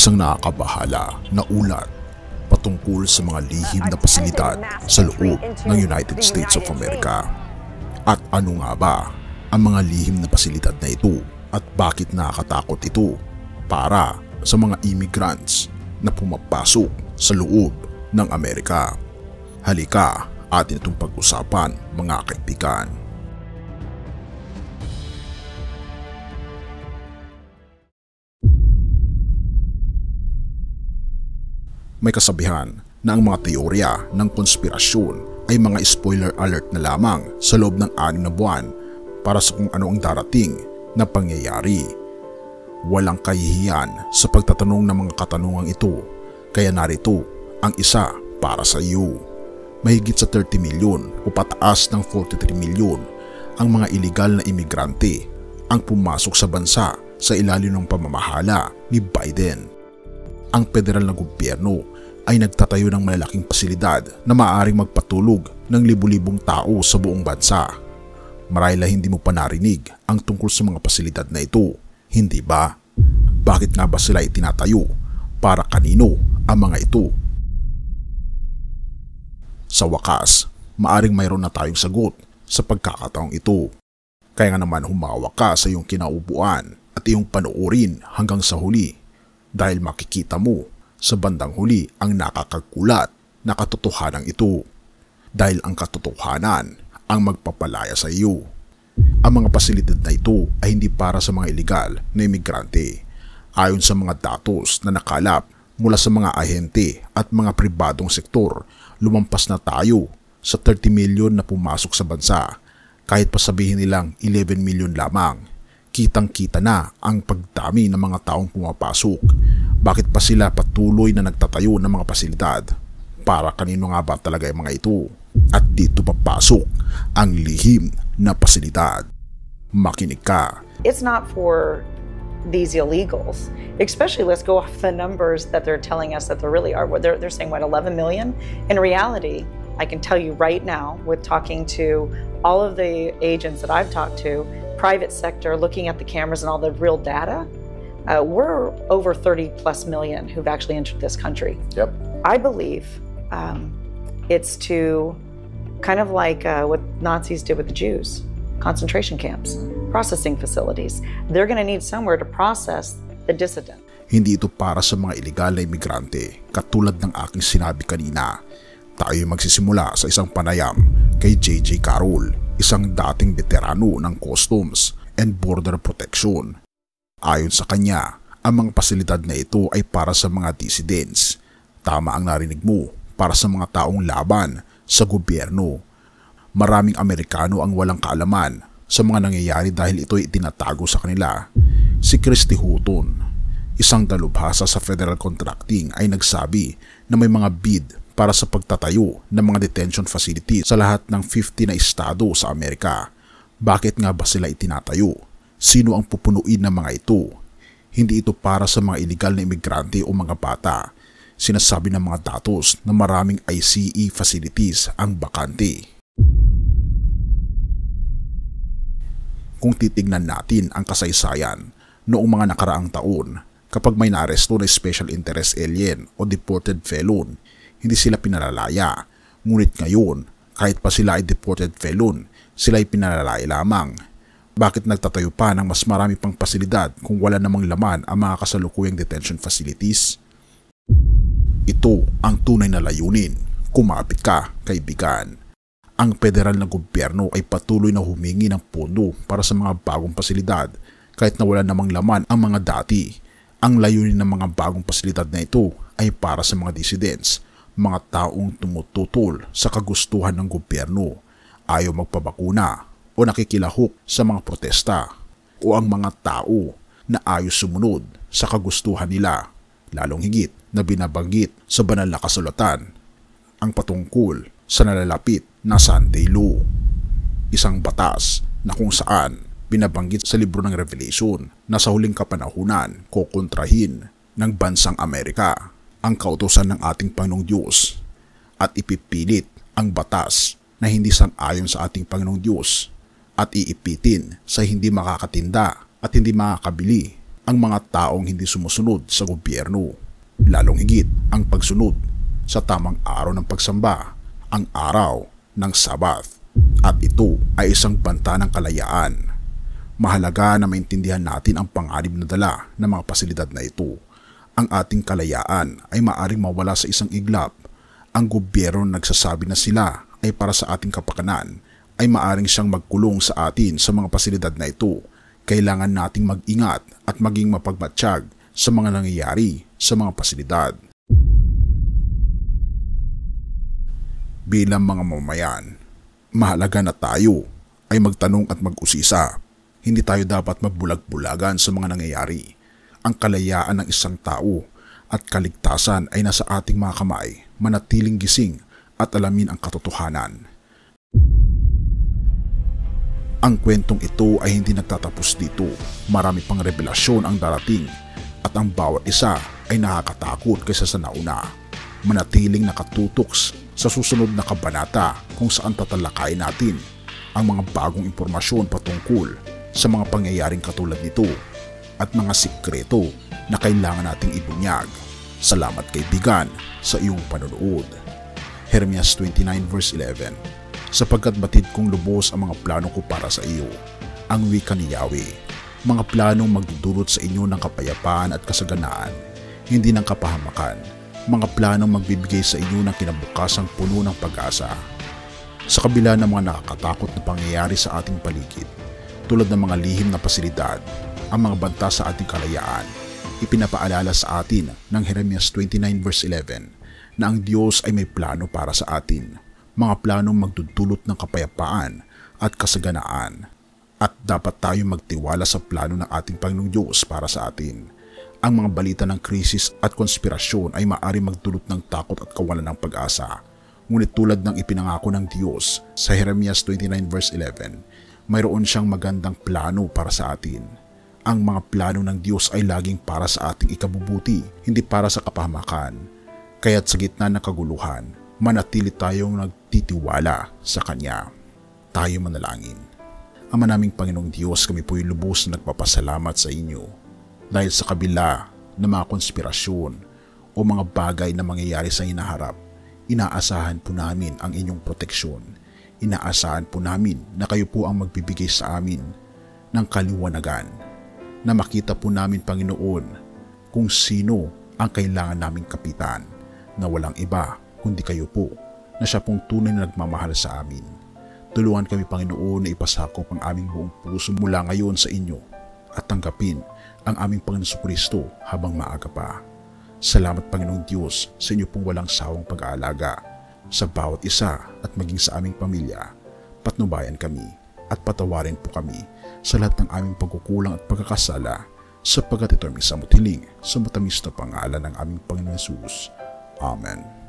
isang nakakabahala na ulat patungkol sa mga lihim na pasilidad sa loob ng United States of America. At ano nga ba ang mga lihim na pasilidad na ito at bakit nakakatakot ito para sa mga immigrants na pumapasok sa loob ng Amerika? Halika, atin itong pag-usapan, mga kaibigan. May kasabihan na ang mga teorya ng konspirasyon ay mga spoiler alert na lamang sa loob ng 6 na buwan para sa kung ano ang darating na pangyayari. Walang kahihiyan sa pagtatanong ng mga katanungang ito, kaya narito ang isa para sa iyo. Mahigit sa 30 milyon o pataas ng 43 milyon ang mga ilegal na imigrante ang pumasok sa bansa sa ilalim ng pamamahala ni Biden. Ang federal na gobyerno ay nagtatayo ng malalaking pasilidad na maaaring magpatulog ng libu-libong tao sa buong bansa. Marahil hindi mo pa narinig ang tungkol sa mga pasilidad na ito, hindi ba? Bakit nga ba sila itinatayo? Para kanino ang mga ito? Sa wakas, maaring mayroon na tayong sagot sa pagkakataong ito. Kaya nga naman humawak ka sa iyong kinaupuan at iyong panoorin hanggang sa huli dahil makikita mo sa bandang huli ang nakakagulat na katotohanan ito. Dahil ang katotohanan ang magpapalaya sa iyo. Ang mga pasilidad na ito ay hindi para sa mga ilegal na imigrante. Ayon sa mga datos na nakalap mula sa mga ahente at mga pribadong sektor, lumampas na tayo sa 30 milyon na pumasok sa bansa. Kahit pa sabihin nilang 11 milyon lamang, kitang-kita na ang pagdami ng mga taong pumapasok. Bakit pa sila patuloy na nagtatayo ng mga pasilidad? Para kanino nga ba talaga yung mga ito? At dito papasok ang lihim na pasilidad. Makinig ka. It's not for these illegals, especially let's go off the numbers that they're telling us that there really are. They're saying, what, 11 million? In reality, I can tell you right now, with talking to all of the agents that I've talked to, private sector, looking at the cameras and all the real data, we're over 30 plus million who've actually entered this country. Yep. I believe it's to kind of like what Nazis did with the Jews, concentration camps, processing facilities. They're going to need somewhere to process the dissident. Hindi ito para sa mga ilegal na imigrante. Katulad ng aking sinabi kanina, tayo magsisimula sa isang panayam kay J.J. Carroll, isang dating veterano ng Customs and Border Protection. Ayon sa kanya, ang mga pasilidad na ito ay para sa mga dissidents. Tama ang narinig mo, para sa mga taong laban sa gobyerno. Maraming Amerikano ang walang kaalaman sa mga nangyayari dahil ito ay itinatago sa kanila. Si Christy Houghton, isang dalubhasa sa federal contracting, ay nagsabi na may mga bid para sa pagtatayo ng mga detention facilities sa lahat ng 50 na estado sa Amerika. Bakit nga ba sila itinatayo? Sino ang pupunuin ng mga ito? Hindi ito para sa mga ilegal na imigrante o mga bata. Sinasabi ng mga datos na maraming ICE facilities ang bakante. Kung titignan natin ang kasaysayan noong mga nakaraang taon, kapag may naaresto na special interest alien o deported felon, hindi sila pinalalaya. Ngunit ngayon, kahit pa sila ay deported felon, sila ay pinalalaya lamang. Bakit nagtatayo pa ng mas marami pang pasilidad kung wala namang laman ang mga kasalukuyang detention facilities? Ito ang tunay na layunin. Kumapit ka, kaibigan. Ang federal na gobyerno ay patuloy na humingi ng pondo para sa mga bagong pasilidad kahit na wala namang laman ang mga dati. Ang layunin ng mga bagong pasilidad na ito ay para sa mga dissidents, mga taong tumututol sa kagustuhan ng gobyerno, ayaw magpabakuna o nakikilahok sa mga protesta, o ang mga tao na ayos sumunod sa kagustuhan nila, lalong higit na binabanggit sa banal na kasulatan ang patungkol sa nalalapit na Sunday Law, isang batas na kung saan binabanggit sa libro ng Revelation na sa huling kapanahunan kokontrahin ng bansang Amerika ang kautusan ng ating Panginoong Diyos at ipipilit ang batas na hindi sang-ayon sa ating Panginoong Diyos at iipitin sa hindi makakatinda at hindi makakabili ang mga taong hindi sumusunod sa gobyerno, lalong higit ang pagsunod sa tamang araw ng pagsamba, ang araw ng Sabath. At ito ay isang banta ng kalayaan. Mahalaga na maintindihan natin ang panganib na dala ng mga pasilidad na ito. Ang ating kalayaan ay maaaring mawala sa isang iglap. Ang gobyerno nagsasabi na sila ay para sa ating kapakanan, ay maaaring siyang magkulong sa atin sa mga pasilidad na ito. Kailangan nating mag-ingat at maging mapagmatsyag sa mga nangyayari sa mga pasilidad. Bilang mga mamamayan, mahalaga na tayo ay magtanong at mag-usisa. Hindi tayo dapat magbulag-bulagan sa mga nangyayari. Ang kalayaan ng isang tao at kaligtasan ay nasa ating mga kamay. Manatiling gising at alamin ang katotohanan. Ang kwentong ito ay hindi nagtatapos dito. Marami pang revelasyon ang darating at ang bawat isa ay nakakatakot kaysa sa nauna. Manatiling nakatutok sa susunod na kabanata kung saan tatalakayin natin ang mga bagong impormasyon patungkol sa mga pangyayaring katulad nito at mga sikreto na kailangan nating ibunyag. Salamat kaibigan sa iyong panonood. Jeremias 29 verse 11. Sapagkat batid kong lubos ang mga plano ko para sa iyo, ang wika ni Yahweh, mga planong magdudulot sa inyo ng kapayapaan at kasaganaan, hindi ng kapahamakan, mga planong magbibigay sa inyo ng kinabukasang puno ng pag-asa. Sa kabila ng mga nakakatakot na pangyayari sa ating paligid, tulad ng mga lihim na pasilidad, ang mga banta sa ating kalayaan, ipinapaalala sa atin ng Jeremias 29 verse 11 na ang Diyos ay may plano para sa atin, mga planong magdudulot ng kapayapaan at kasaganaan, at dapat tayong magtiwala sa plano ng ating Panginoong Diyos para sa atin. Ang mga balita ng krisis at konspirasyon ay maaaring magdulot ng takot at kawalan ng pag-asa. Ngunit tulad ng ipinangako ng Diyos sa Jeremias 29 verse 11, mayroon siyang magandang plano para sa atin. Ang mga plano ng Diyos ay laging para sa ating ikabubuti, hindi para sa kapahamakan. Kaya't sa gitna ng kaguluhan, manatili tayong nagtitiwala sa Kanya. Tayo manalangin. Ama naming Panginoong Diyos, kami po'y lubos na nagpapasalamat sa inyo dahil sa kabila ng mga konspirasyon o mga bagay na mangyayari sa hinaharap, inaasahan po namin ang inyong proteksyon. Inaasahan po namin na kayo po ang magbibigay sa amin ng kaliwanagan, na makita po namin, Panginoon, kung sino ang kailangan naming kapitan, na walang iba kundi kayo po, na siya pong tunay na nagmamahal sa amin. Tulungan kami, Panginoon, na ipasakop ang aming buong puso mula ngayon sa inyo at tanggapin ang aming Panginoon Kristo habang maaga pa. Salamat, Panginoong Diyos, sa inyo pong walang sawang pag-aalaga sa bawat isa at maging sa aming pamilya. Patnubayan kami at patawarin po kami sa lahat ng aming pagkukulang at pagkakasala, sapagkat ito ay isang mutiling sa matamis na pangalan ng aming Panginoon Jesus. Amen.